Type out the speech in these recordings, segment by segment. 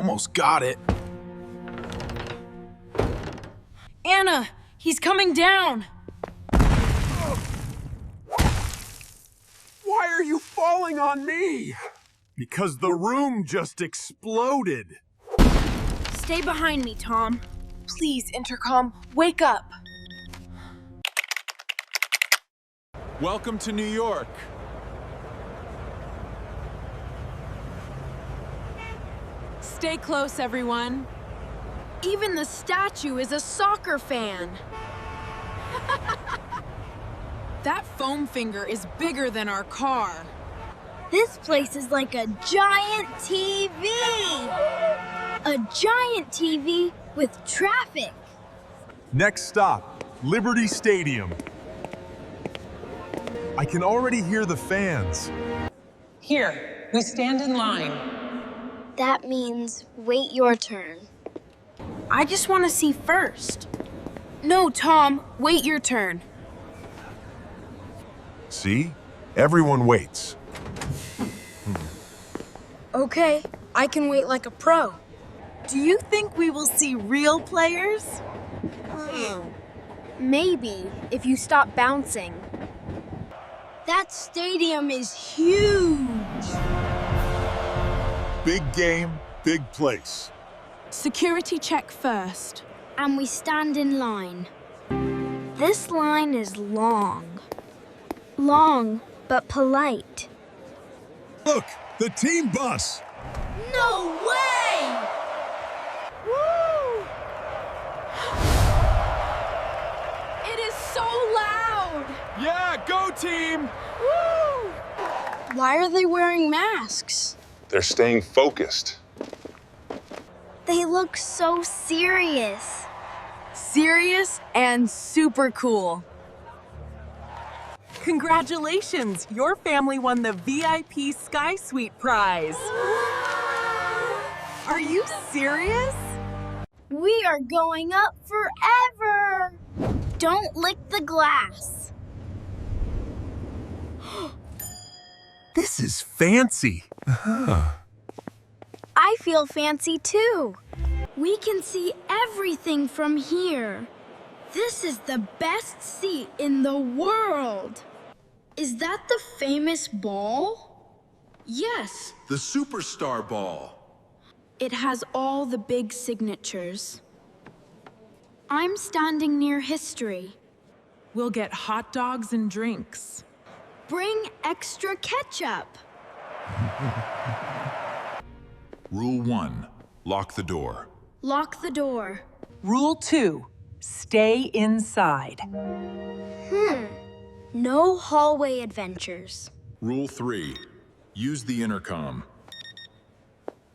Almost got it. Anna, he's coming down. Why are you falling on me? Because the room just exploded. Stay behind me, Tom. Please, intercom, wake up. Welcome to New York. Stay close, everyone. Even the statue is a soccer fan. That foam finger is bigger than our car. This place is like a giant TV! A giant TV with traffic. Next stop, Liberty Stadium. I can already hear the fans. Here, we stand in line. That means wait your turn. I just want to see first. No, Tom, wait your turn. See? Everyone waits. Okay, I can wait like a pro. Do you think we will see real players? Maybe if you stop bouncing. That stadium is huge. Big game, big place. Security check first. And we stand in line. This line is long. Long, but polite. Look, the team bus. No way! Woo! It is so loud! Yeah, go team! Woo! Why are they wearing masks? They're staying focused. They look so serious. Serious and super cool. Congratulations! Your family won the VIP Sky Suite prize. Are you serious? We are going up forever. Don't lick the glass. This is fancy. I feel fancy too. We can see everything from here. This is the best seat in the world. Is that the famous ball? Yes. The Superstar Ball. It has all the big signatures. I'm standing near history. We'll get hot dogs and drinks. Bring extra ketchup. Rule 1, lock the door. Lock the door. Rule 2, stay inside. No hallway adventures. Rule 3, use the intercom.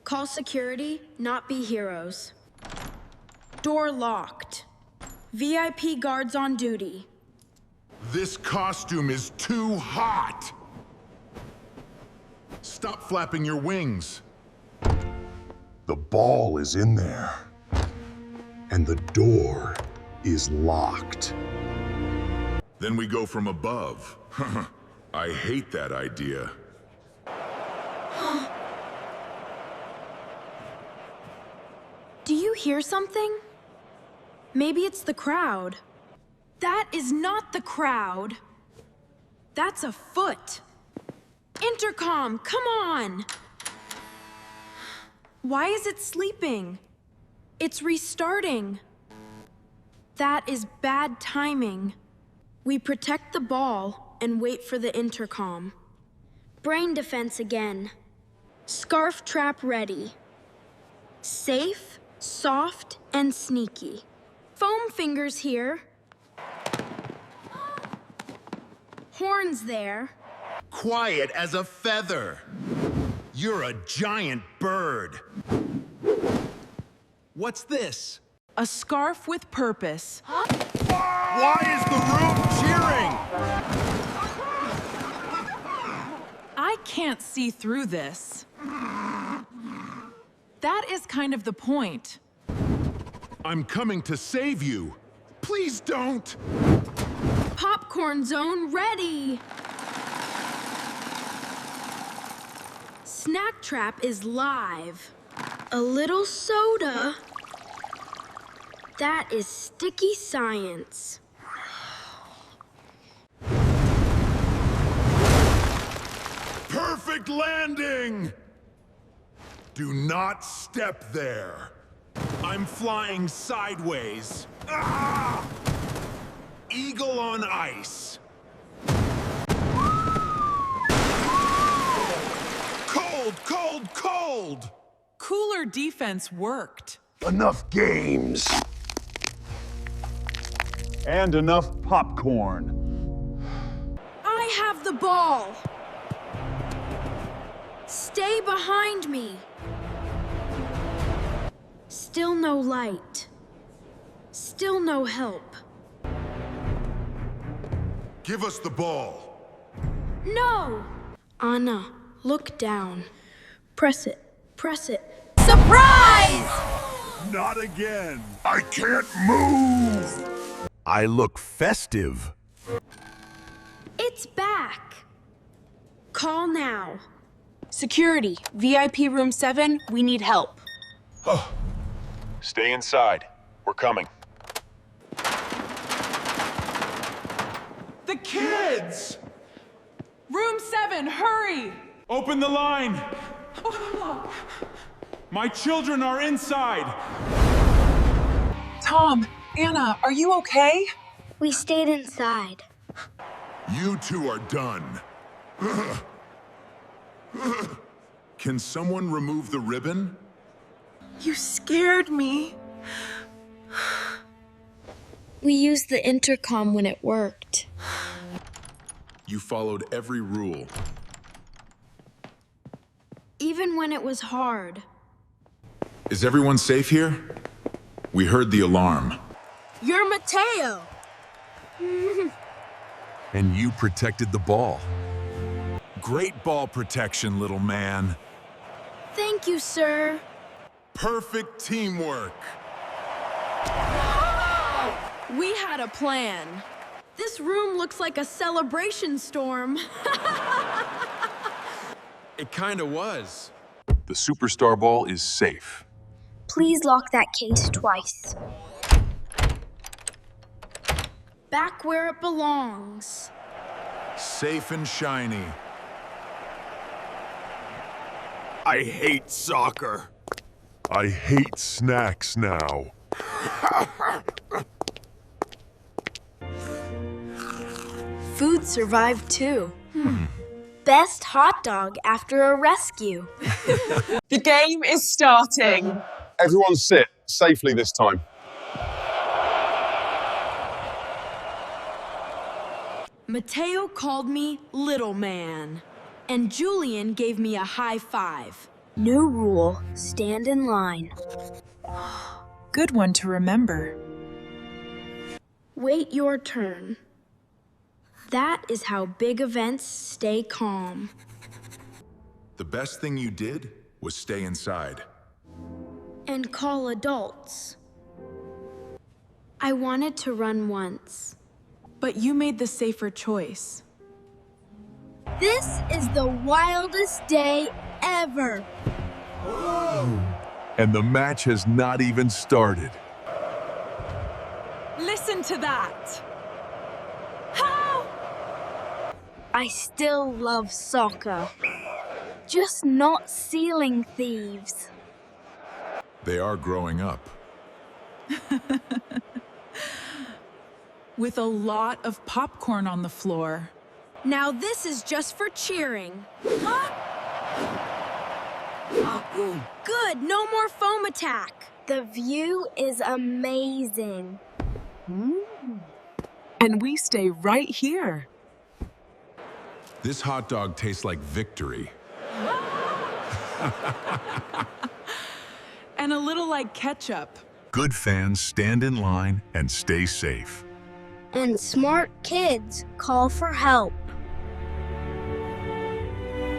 Call security, not be heroes. Door locked. VIP guards on duty. This costume is too hot! Stop flapping your wings. The ball is in there. And the door is locked. Then we go from above. I hate that idea. Do you hear something? Maybe it's the crowd. That is not the crowd. That's a foot. Intercom, come on! Why is it sleeping? It's restarting. That is bad timing. We protect the ball and wait for the intercom. Brain defense again. Scarf trap ready. Safe, soft, and sneaky. Foam fingers here. Horns there. Quiet as a feather. You're a giant bird. What's this? A scarf with purpose. Why is the room cheering? I can't see through this. That is kind of the point. I'm coming to save you. Please don't. Popcorn zone ready. Snack trap is live. A little soda? That is sticky science. Perfect landing! Do not step there. I'm flying sideways. Ah! Eagle on ice. Cold, cold, cold! Cooler defense worked. Enough games. And enough popcorn. I have the ball. Stay behind me. Still no light. Still no help. Give us the ball. No! Anna, look down. Press it. Press it. Surprise! Not again. I can't move. I look festive. It's back. Call now. Security, VIP room 7, we need help. Stay inside. We're coming. The kids! Room 7, hurry! Open the line. My children are inside. Tom, Anna, are you okay? We stayed inside. You two are done. Can someone remove the ribbon? You scared me. We used the intercom when it worked. You followed every rule. Even when it was hard. Is everyone safe here? We heard the alarm. You're Mateo. And you protected the ball. Great ball protection, little man. Thank you, sir. Perfect teamwork. We had a plan. This room looks like a celebration storm. It kinda was. The superstar ball is safe. Please lock that case twice. Back where it belongs. Safe and shiny. I hate soccer. I hate snacks now. Food survived too. Best hot dog after a rescue. The game is starting. Everyone sit safely this time. Mateo called me Little Man, and Julian gave me a high five. New rule, stand in line. Good one to remember. Wait your turn. That is how big events stay calm. The best thing you did was stay inside. And call adults. I wanted to run once. But you made the safer choice. This is the wildest day ever. And the match has not even started. Listen to that! I still love soccer. Just not ceiling thieves. They are growing up. With a lot of popcorn on the floor. Now this is just for cheering. Good, no more foam attack. The view is amazing. And we stay right here. This hot dog tastes like victory. And a little like ketchup. Good fans stand in line and stay safe. And smart kids call for help.